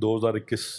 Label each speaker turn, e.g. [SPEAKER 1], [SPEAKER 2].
[SPEAKER 1] 2021